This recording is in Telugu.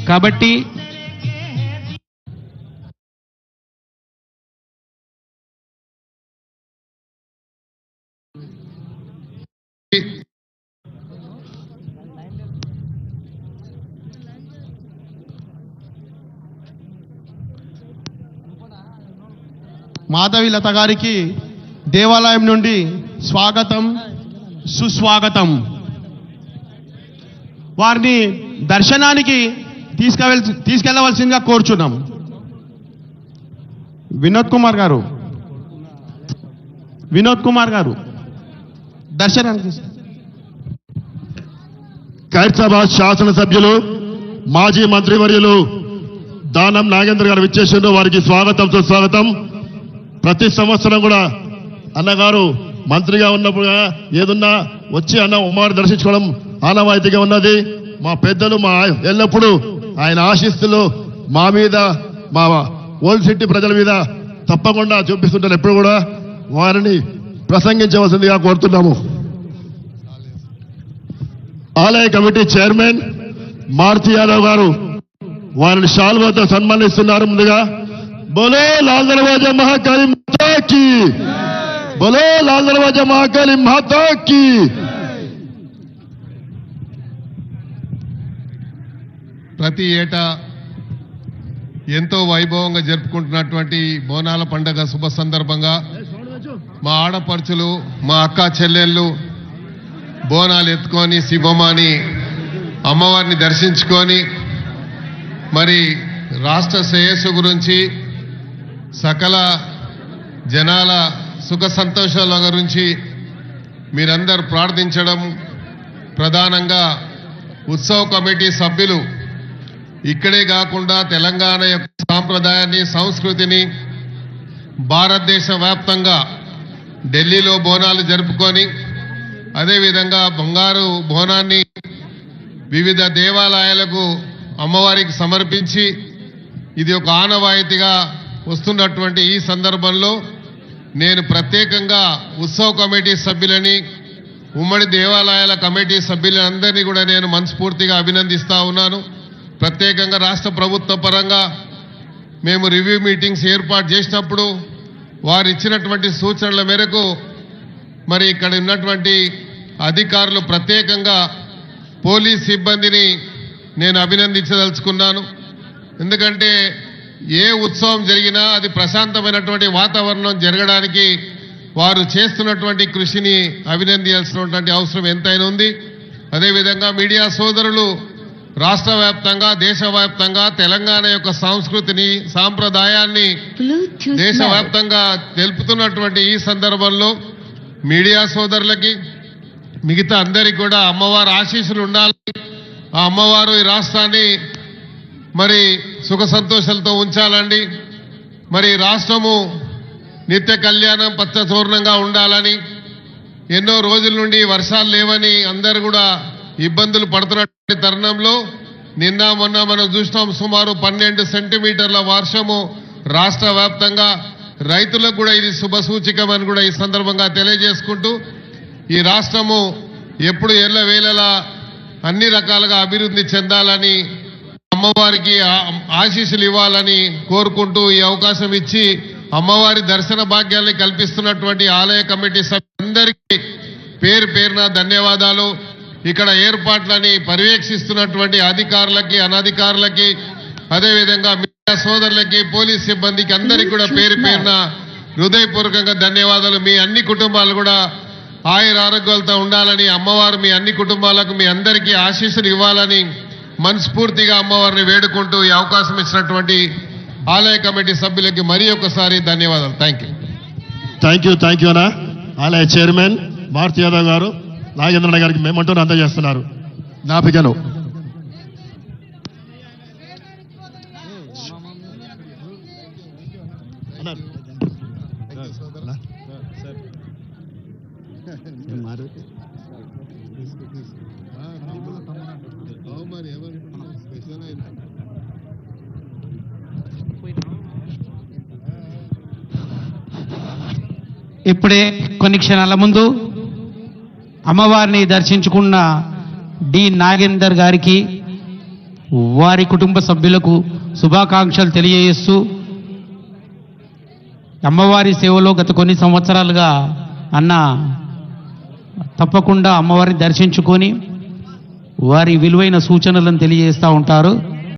కాబట్టి మాధవి లత గారికి దేవాలయం నుండి స్వాగతం సుస్వాగతం. వారిని దర్శనానికి తీసుకెళ్లవలసిందిగా కోరుచున్నాం. వినోద్ కుమార్ గారు దర్శనానికి. ఖైరతాబాద్ శాసనసభ్యులు మాజీ మంత్రివర్యులు దానం నాగేంద్ర గారు విచ్చేసిండ్రు. వారికి స్వాగతం సుస్వాగతం. ప్రతి సంవత్సరం కూడా అన్నగారు మంత్రిగా ఉన్నప్పుడు ఏదున్నా వచ్చి అన్న ఉమ్మడి దర్శించుకోవడం ఆనవాయితీగా ఉన్నది. మా పెద్దలు ఎల్లప్పుడూ ఆయన ఆశీస్సులు మా మీద, మా ఓల్డ్ సిటీ ప్రజల మీద తప్పకుండా చూపిస్తుంటారు. ఎప్పుడు కూడా వారిని ప్రసంగించవలసిందిగా కోరుతున్నాము. ఆలయ కమిటీ చైర్మన్ మారుతి యాదవ్ గారు వారిని శాల్వాతో సన్మానిస్తున్నారు. ముందుగా బోలో లాల్ దర్వాజా మహాకాళి మాతా కీ, బోలో లాల్ దర్వాజా మహాకాళి మాతా కీ. ప్రతి ఏటా ఎంతో వైభవంగా జరుపుకుంటున్నటువంటి బోనాల పండుగ శుభ సందర్భంగా మా ఆడపడుచులు, మా అక్క చెల్లెళ్ళు బోనాలు ఎత్తుకొని శివమాని అమ్మవారిని దర్శించుకొని మరి రాష్ట్ర శ్రేయస్సు గురించి, సకల జనాల సుఖ సంతోషాల గురించి మీరందరూ ప్రార్థించడం, ప్రధానంగా ఉత్సవ కమిటీ సభ్యులు ఇక్కడే కాకుండా తెలంగాణ యొక్క సాంప్రదాయాన్ని, సంస్కృతిని భారతదేశ వ్యాప్తంగా ఢిల్లీలో బోనాలు జరుపుకొని అదేవిధంగా బంగారు బోనాన్ని వివిధ దేవాలయాలకు అమ్మవారికి సమర్పించి ఇది ఒక ఆనవాయితీగా వస్తున్నటువంటి ఈ సందర్భంలో నేను ప్రత్యేకంగా ఉత్సవ కమిటీ సభ్యులని, ఉమ్మడి దేవాలయాల కమిటీ సభ్యులందరినీ కూడా నేను మనస్ఫూర్తిగా అభినందిస్తా ఉన్నాను. ప్రత్యేకంగా రాష్ట్ర ప్రభుత్వ పరంగా మేము రివ్యూ మీటింగ్స్ ఏర్పాటు చేసినప్పుడు వారు ఇచ్చినటువంటి సూచనల మేరకు మరి ఇక్కడ ఉన్నటువంటి అధికారులు, ప్రత్యేకంగా పోలీస్ సిబ్బందిని నేను అభినందించదలుచుకున్నాను. ఎందుకంటే ఏ ఉత్సవం జరిగినా అది ప్రశాంతమైనటువంటి వాతావరణం జరగడానికి వారు చేస్తున్నటువంటి కృషిని అభినందించాల్సినటువంటి అవసరం ఎంతైనా ఉంది. అదేవిధంగా మీడియా సోదరులు రాష్ట్ర వ్యాప్తంగా, దేశవ్యాప్తంగా తెలంగాణ యొక్క సంస్కృతిని, సాంప్రదాయాన్ని దేశవ్యాప్తంగా తెలుపుతున్నటువంటి ఈ సందర్భంలో మీడియా సోదరులకి, మిగతా అందరికీ కూడా అమ్మవారి ఆశీస్సులు ఉండాలి. ఆ అమ్మవారు ఈ రాష్ట్రాన్ని మరి సుఖ సంతోషాలతో ఉంచాలండి. మరి రాష్ట్రము నిత్య కళ్యాణం పచ్చతోరణంగా ఉండాలని, ఎన్నో రోజుల నుండి వర్షాలు లేవని అందరూ కూడా ఇబ్బందులు పడుతున్నటువంటి తరుణంలో నిన్న మొన్న మనం చూసినాం, సుమారు 12 సెంటీమీటర్ల వర్షము రాష్ట్ర వ్యాప్తంగా. రైతులకు కూడా ఇది శుభసూచికమని కూడా ఈ సందర్భంగా తెలియజేసుకుంటూ ఈ రాష్ట్రము ఎప్పుడు ఎల్లవేళలా అన్ని రకాలుగా అభివృద్ధి చెందాలని, అమ్మవారికి ఆశీస్సులు ఇవ్వాలని కోరుకుంటూ ఈ అవకాశం ఇచ్చి అమ్మవారి దర్శన భాగ్యాన్ని కల్పిస్తున్నటువంటి ఆలయ కమిటీ సభ్యులందరికీ పేరు పేరున ధన్యవాదాలు. ఇక్కడ ఏర్పాట్లని పర్యవేక్షిస్తున్నటువంటి అధికారులకి, అనధికారులకి, అదేవిధంగా మీడియా సోదరులకి, పోలీస్ సిబ్బందికి అందరికీ కూడా పేరు పేరున హృదయపూర్వకంగా ధన్యవాదాలు. మీ అన్ని కుటుంబాలు కూడా ఆయుర ఆరోగ్యాలతో ఉండాలని, అమ్మవారు మీ అన్ని కుటుంబాలకు, మీ అందరికీ ఆశీస్సులు ఇవ్వాలని మనస్ఫూర్తిగా అమ్మవారిని వేడుకుంటూ ఈ అవకాశం ఇచ్చినటువంటి ఆలయ కమిటీ సభ్యులకి మరి ఒకసారి ధన్యవాదాలు. థ్యాంక్ యూ అన్న. ఆలయ చైర్మన్ మారుతి యాదవ్ గారు నాగేంద్ర గారికి మేమంటూ అందజేస్తున్నారు జ్ఞాపికను. ఇప్పుడే కొన్ని క్షణాల ముందు అమ్మవారిని దర్శించుకున్న డి నాగేందర్ గారికి, వారి కుటుంబ సభ్యులకు శుభాకాంక్షలు తెలియజేస్తూ అమ్మవారి సేవలో గత కొన్ని సంవత్సరాలుగా అన్న తప్పకుండా అమ్మవారిని దర్శించుకొని వారి విలువైన సూచనలను తెలియజేస్తూ ఉంటారు.